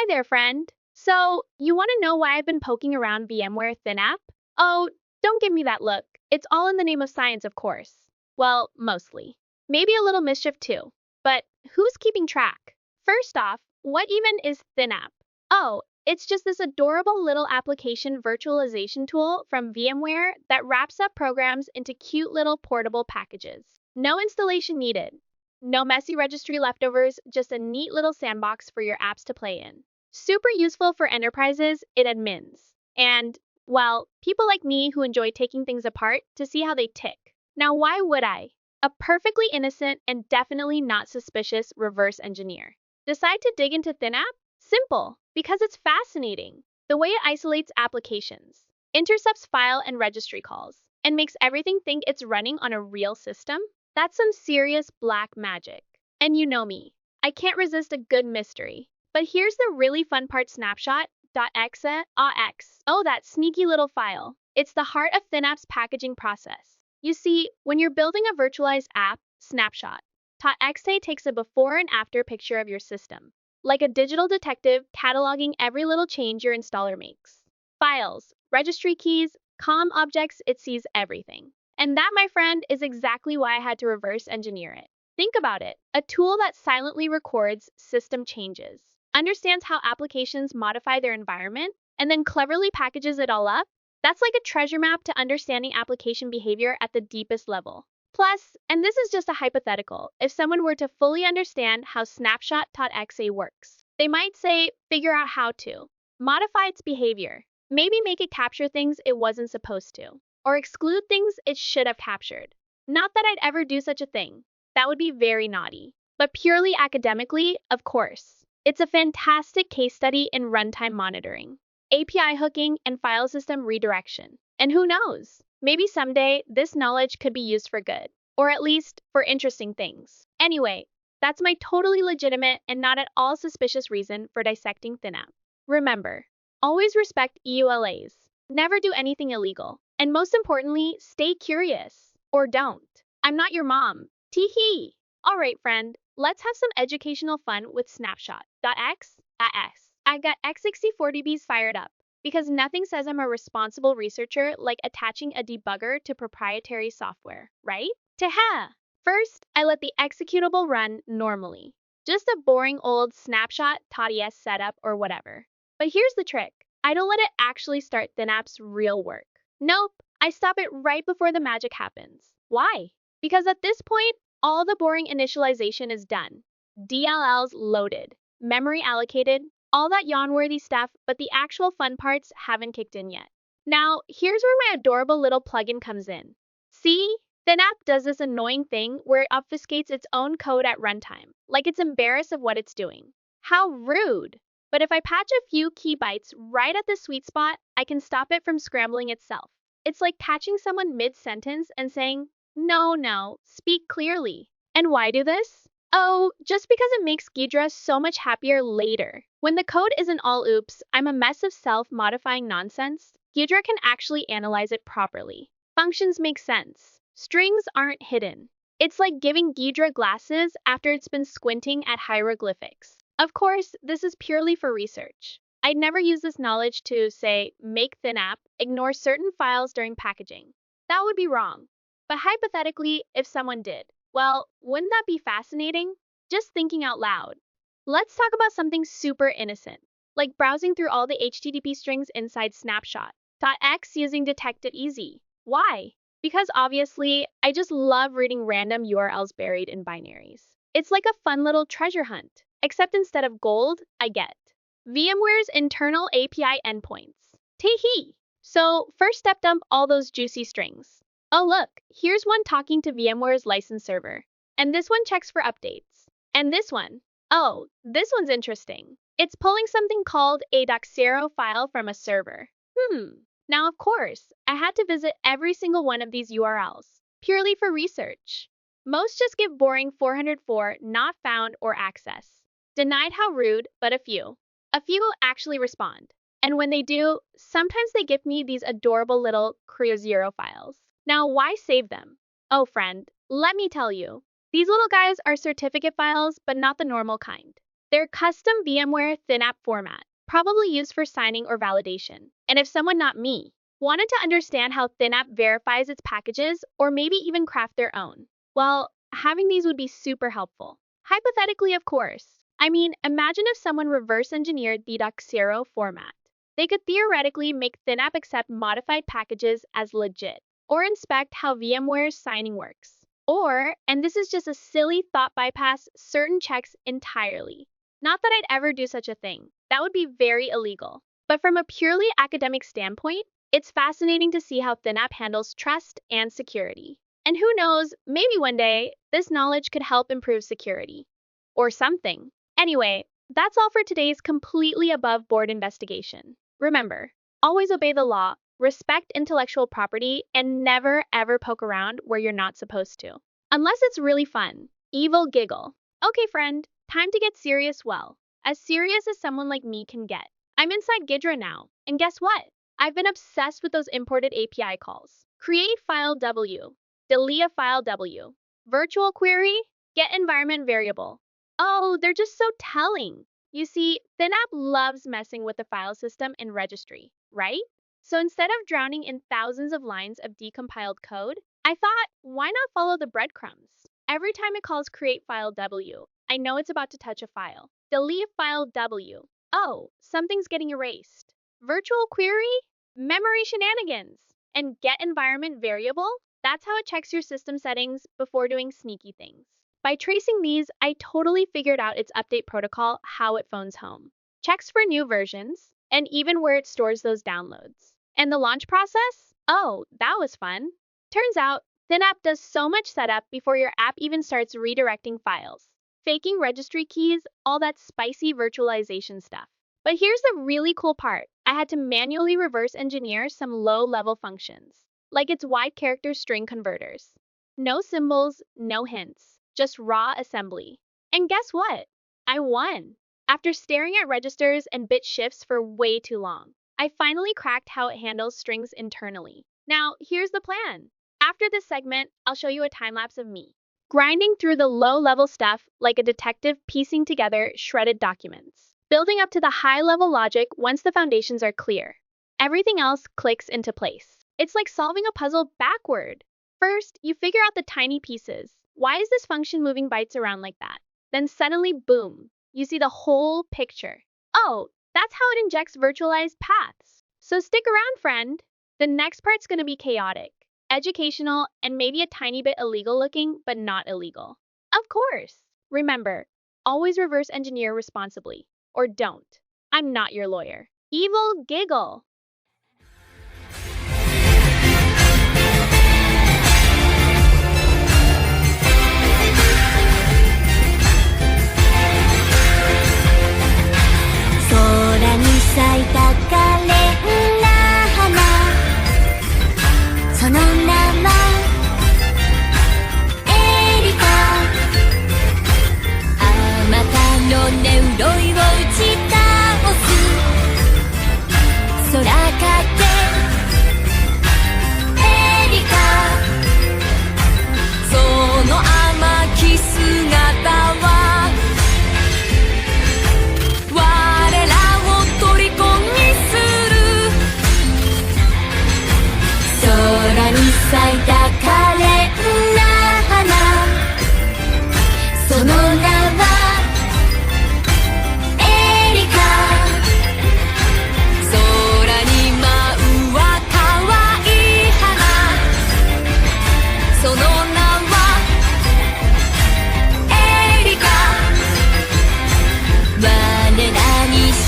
Hi there, friend. So, you want to know why I've been poking around VMware Thinapp? Oh, don't give me that look. It's all in the name of science, of course. Well, mostly. Maybe a little mischief too. But who's keeping track? First off, what even is Thinapp? Oh, it's just this adorable little application virtualization tool from VMware that wraps up programs into cute little portable packages. No installation needed. No messy registry leftovers, just a neat little sandbox for your apps to play in. Super useful for enterprises, it admins. And, well, people like me who enjoy taking things apart to see how they tick. Now, why would I? A perfectly innocent and definitely not suspicious reverse engineer decide to dig into Thinapp? Simple, because it's fascinating. The way it isolates applications, intercepts file and registry calls, and makes everything think it's running on a real system? That's some serious black magic. And you know me, I can't resist a good mystery. But here's the really fun part: Snapshot.x. Oh, that sneaky little file. It's the heart of Thinapp's packaging process. You see, when you're building a virtualized app, Snapshot.x takes a before and after picture of your system, like a digital detective cataloging every little change your installer makes. Files, registry keys, COM objects, it sees everything. And that, my friend, is exactly why I had to reverse engineer it. Think about it: a tool that silently records system changes, understands how applications modify their environment, and then cleverly packages it all up. That's like a treasure map to understanding application behavior at the deepest level. Plus, and this is just a hypothetical, if someone were to fully understand how Snapshot.x works, they might say, figure out how to modify its behavior, maybe make it capture things it wasn't supposed to, or exclude things it should have captured. Not that I'd ever do such a thing. That would be very naughty. But purely academically, of course. It's a fantastic case study in runtime monitoring, API hooking, and file system redirection. And who knows? Maybe someday this knowledge could be used for good, or at least for interesting things. Anyway, that's my totally legitimate and not at all suspicious reason for dissecting Thinapp. Remember, always respect EULAs. Never do anything illegal. And most importantly, stay curious. Or don't. I'm not your mom. Tee-hee. Alright, friend, let's have some educational fun with Snapshot.x. I got x64DBs fired up, because nothing says I'm a responsible researcher like attaching a debugger to proprietary software, right? Teha! First, I let the executable run normally. Just a boring old Snapshot.ts setup or whatever. But here's the trick: I don't let it actually start Thinapp's real work. Nope, I stop it right before the magic happens. Why? Because at this point, all the boring initialization is done. DLLs loaded, memory allocated, all that yawn-worthy stuff, but the actual fun parts haven't kicked in yet. Now, here's where my adorable little plugin comes in. See? Thinapp does this annoying thing where it obfuscates its own code at runtime, like it's embarrassed of what it's doing. How rude! But if I patch a few key bytes right at the sweet spot, I can stop it from scrambling itself. It's like catching someone mid-sentence and saying, no, speak clearly. And why do this? Oh, just because it makes Ghidra so much happier later. When the code isn't all oops, I'm a mess of self-modifying nonsense, Ghidra can actually analyze it properly. Functions make sense. Strings aren't hidden. It's like giving Ghidra glasses after it's been squinting at hieroglyphics. Of course, this is purely for research. I'd never use this knowledge to, say, make Thinapp ignore certain files during packaging. That would be wrong. But hypothetically, if someone did, well, wouldn't that be fascinating? Just thinking out loud. Let's talk about something super innocent, like browsing through all the HTTP strings inside Snapshot.x using detected easy. Why? Because obviously, I just love reading random URLs buried in binaries. It's like a fun little treasure hunt, except instead of gold, I get VMware's internal API endpoints. Tee-hee! So first step, dump all those juicy strings. Oh look, here's one talking to VMware's license server. And this one checks for updates. And this one, oh, this one's interesting. It's pulling something called a .0 file from a server. Now of course, I had to visit every single one of these URLs, purely for research. Most just give boring 404 not found or access. Denied, how rude, but a few. A few will actually respond. And when they do, sometimes they give me these adorable little Creo0 files. Now, why save them? Oh, friend, let me tell you. These little guys are certificate files, but not the normal kind. Their custom VMware Thinapp format, probably used for signing or validation. And if someone not me wanted to understand how Thinapp verifies its packages or maybe even craft their own, well, having these would be super helpful. Hypothetically, of course. I mean, imagine if someone reverse engineered the .0 format. They could theoretically make Thinapp accept modified packages as legit, or inspect how VMware's signing works. Or, and this is just a silly thought bypass, certain checks entirely. Not that I'd ever do such a thing. That would be very illegal. But from a purely academic standpoint, it's fascinating to see how Thinapp handles trust and security. And who knows, maybe one day, this knowledge could help improve security. Or something. Anyway, that's all for today's completely above board investigation. Remember, always obey the law, respect intellectual property, and never ever poke around where you're not supposed to. Unless it's really fun. Evil giggle. Okay, friend, time to get serious well. As serious as someone like me can get. I'm inside Ghidra now, and guess what? I've been obsessed with those imported API calls. Create file W, delete a file W, virtual query, get environment variable. Oh, they're just so telling. You see, Thinapp loves messing with the file system and registry, right? So instead of drowning in thousands of lines of decompiled code, I thought, why not follow the breadcrumbs? Every time it calls create file W, I know it's about to touch a file. Delete file W. Oh, something's getting erased. Virtual query? Memory shenanigans. And get environment variable? That's how it checks your system settings before doing sneaky things. By tracing these, I totally figured out its update protocol, how it phones home, checks for new versions, and even where it stores those downloads. And the launch process? Oh, that was fun. Turns out, Thinapp does so much setup before your app even starts redirecting files, faking registry keys, all that spicy virtualization stuff. But here's the really cool part. I had to manually reverse engineer some low-level functions, like its wide character string converters. No symbols, no hints. Just raw assembly. And guess what? I won. After staring at registers and bit shifts for way too long, I finally cracked how it handles strings internally. Now, here's the plan. After this segment, I'll show you a time-lapse of me grinding through the low-level stuff like a detective piecing together shredded documents, building up to the high-level logic once the foundations are clear. Everything else clicks into place. It's like solving a puzzle backward. First, you figure out the tiny pieces. Why is this function moving bytes around like that? Then suddenly, boom, you see the whole picture. Oh, that's how it injects virtualized paths. So stick around, friend. The next part's gonna be chaotic, educational, and maybe a tiny bit illegal looking, but not illegal. Of course. Remember, always reverse engineer responsibly. Or don't. I'm not your lawyer. Evil giggle.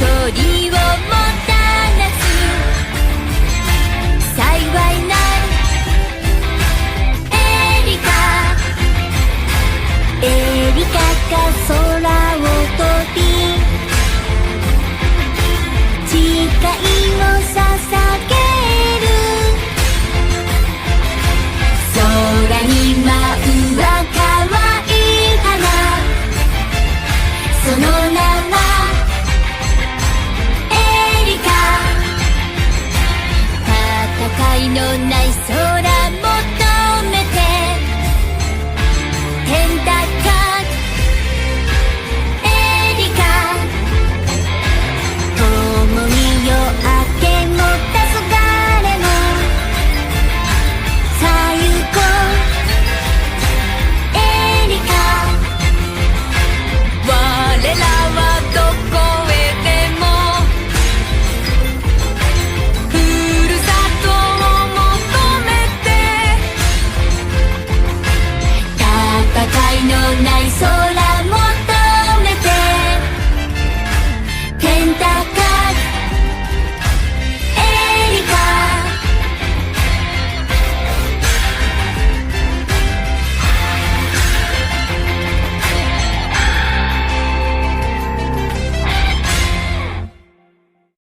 処理